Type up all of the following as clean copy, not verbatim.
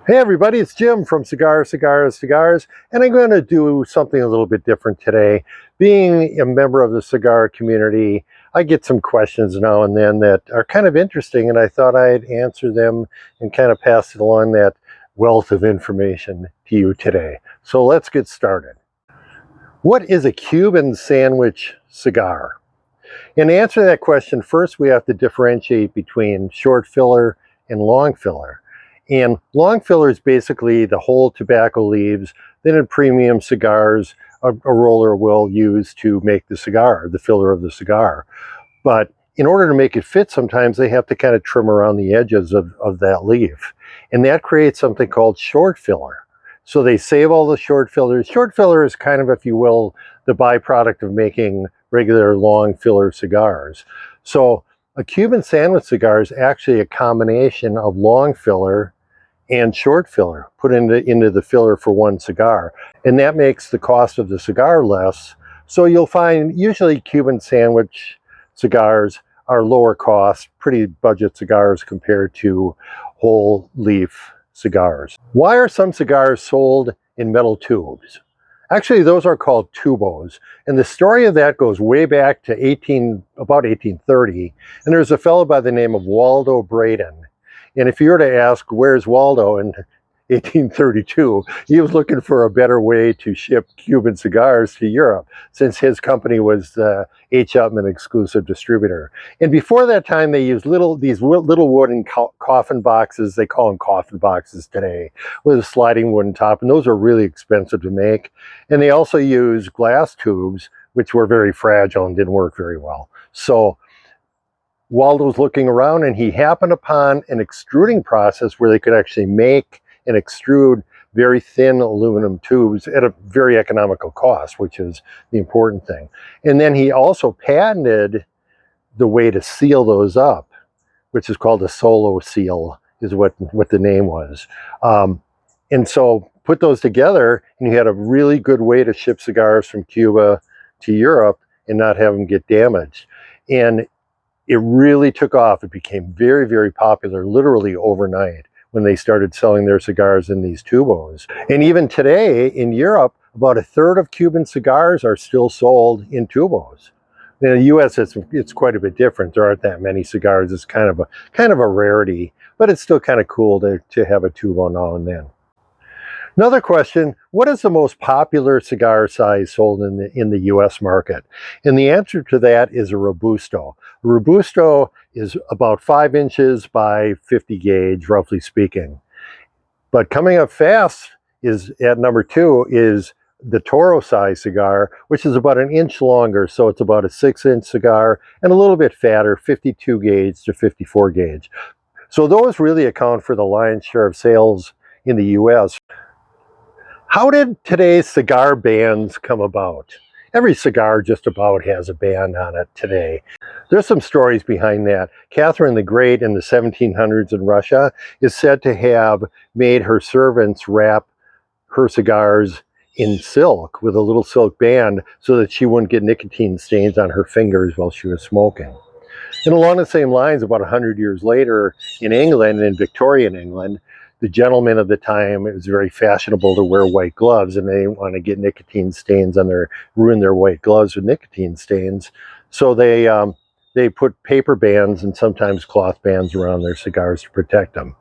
Hey everybody, it's Jim from Cigars, and I'm going to do something a little bit different today. Being a member of the cigar community, I get some questions now and then that are kind of interesting, and I thought I'd answer them and kind of pass along that wealth of information to you today. So let's get started. What is a Cuban sandwich cigar? And to answer that question, first we have to differentiate between short filler and long filler. And long filler is basically the whole tobacco leaves that in premium cigars a roller will use to make the cigar, the filler of the cigar. But in order to make it fit, sometimes they have to kind of trim around the edges of that leaf. And that creates something called short filler. So they save all the short fillers. Short filler is kind of, if you will, the byproduct of making regular long filler cigars. So a Cuban sandwich cigar is actually a combination of long filler and short filler put into the filler for one cigar. And that makes the cost of the cigar less. So you'll find usually Cuban sandwich cigars are lower cost, pretty budget cigars compared to whole leaf cigars. Why are some cigars sold in metal tubes? Actually, those are called tubos. And the story of that goes way back to about 1830. And there's a fellow by the name of Waldo Braden. And if you were to ask, where's Waldo in 1832, he was looking for a better way to ship Cuban cigars to Europe, since his company was the H. Upmann exclusive distributor. And before that time, they used these little wooden coffin boxes. They call them coffin boxes today, with a sliding wooden top. And those are really expensive to make. And they also use glass tubes, which were very fragile and didn't work very well. So Waldo was looking around and he happened upon an extruding process where they could actually make and extrude very thin aluminum tubes at a very economical cost, which is the important thing. And then he also patented the way to seal those up, which is called a solo seal, is what the name was. And so put those together and you had a really good way to ship cigars from Cuba to Europe and not have them get damaged. And it really took off. It became very, very popular literally overnight when they started selling their cigars in these tubos. And even today in Europe, about a third of Cuban cigars are still sold in tubos. In the US, it's quite a bit different. There aren't that many cigars. It's kind of a rarity, but it's still kind of cool to have a tubo now and then. Another question, what is the most popular cigar size sold in the US market? And the answer to that is a Robusto. A Robusto is about 5 inches by 50 gauge, roughly speaking. But coming up fast is at number 2 is the Toro size cigar, which is about 1 inch longer. So it's about a 6-inch cigar and a little bit fatter, 52 gauge to 54 gauge. So those really account for the lion's share of sales in the US. How did today's cigar bans come about? Every cigar just about has a ban on it today. There's some stories behind that. Catherine the Great in the 1700s in Russia is said to have made her servants wrap her cigars in silk with a little silk band so that she wouldn't get nicotine stains on her fingers while she was smoking. And along the same lines, about 100 years later in England, in Victorian England, the gentlemen of the time, it was very fashionable to wear white gloves, and they didn't want to get nicotine stains on ruin their white gloves with nicotine stains. So they put paper bands and sometimes cloth bands around their cigars to protect them.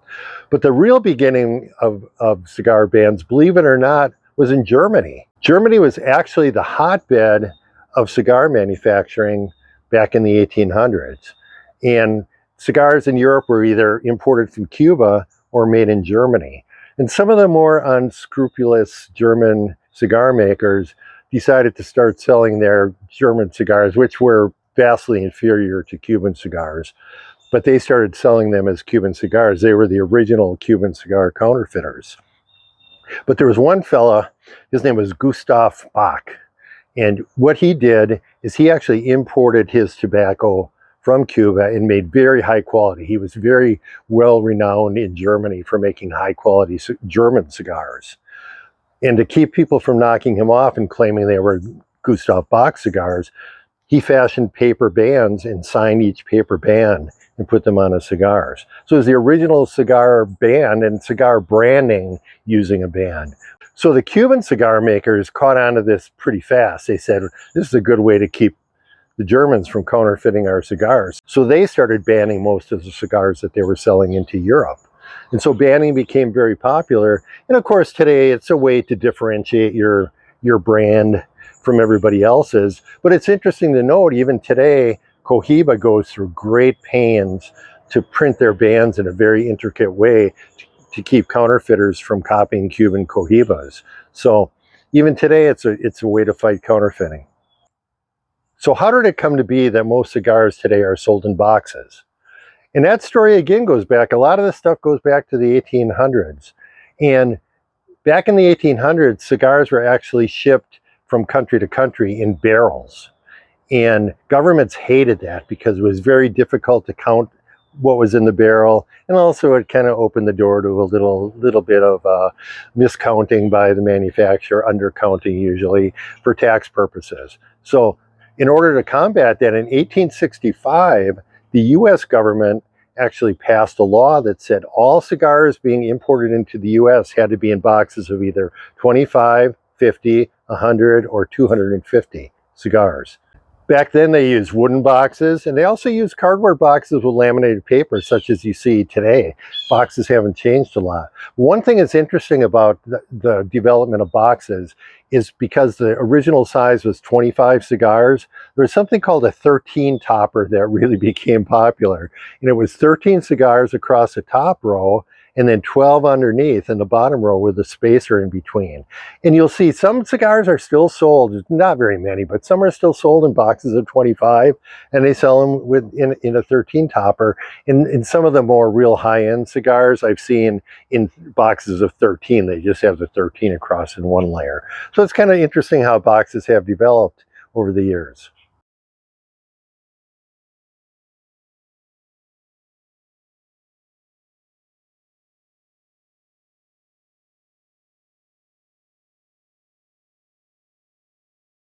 But the real beginning of cigar bans, believe it or not, was in Germany. Germany was actually the hotbed of cigar manufacturing back in the 1800s. And cigars in Europe were either imported from Cuba or made in Germany. And some of the more unscrupulous German cigar makers decided to start selling their German cigars, which were vastly inferior to Cuban cigars. But they started selling them as Cuban cigars. They were the original Cuban cigar counterfeiters. But there was one fella, his name was Gustav Bach. And what he did is he actually imported his tobacco from Cuba and made very high quality. He was very well renowned in Germany for making high quality German cigars. And to keep people from knocking him off and claiming they were Gustav Bach cigars, he fashioned paper bands and signed each paper band and put them on his cigars. So it was the original cigar band and cigar branding using a band. So the Cuban cigar makers caught on to this pretty fast. They said, this is a good way to keep the Germans from counterfeiting our cigars. So they started banning most of the cigars that they were selling into Europe. And so banning became very popular. And of course, today it's a way to differentiate your brand from everybody else's. But it's interesting to note, even today, Cohiba goes through great pains to print their bands in a very intricate way to keep counterfeiters from copying Cuban Cohibas. So even today, it's a way to fight counterfeiting. So how did it come to be that most cigars today are sold in boxes? And that story again goes back, a lot of this stuff goes back to the 1800s. And back in the 1800s, cigars were actually shipped from country to country in barrels. And governments hated that because it was very difficult to count what was in the barrel, and also it kind of opened the door to a little bit of miscounting by the manufacturer, undercounting usually for tax purposes. So in order to combat that, in 1865, the US government actually passed a law that said all cigars being imported into the US had to be in boxes of either 25, 50, 100, or 250 cigars. Back then they used wooden boxes, and they also used cardboard boxes with laminated paper, such as you see today. Boxes haven't changed a lot. One thing that's interesting about the development of boxes is because the original size was 25 cigars, there was something called a 13 topper that really became popular. And it was 13 cigars across the top row, and then 12 underneath in the bottom row with a spacer in between. And you'll see some cigars are still sold, not very many, but some are still sold in boxes of 25, and they sell them in a 13 topper. In some of the more real high-end cigars, I've seen in boxes of 13, they just have the 13 across in one layer. So it's kind of interesting how boxes have developed over the years.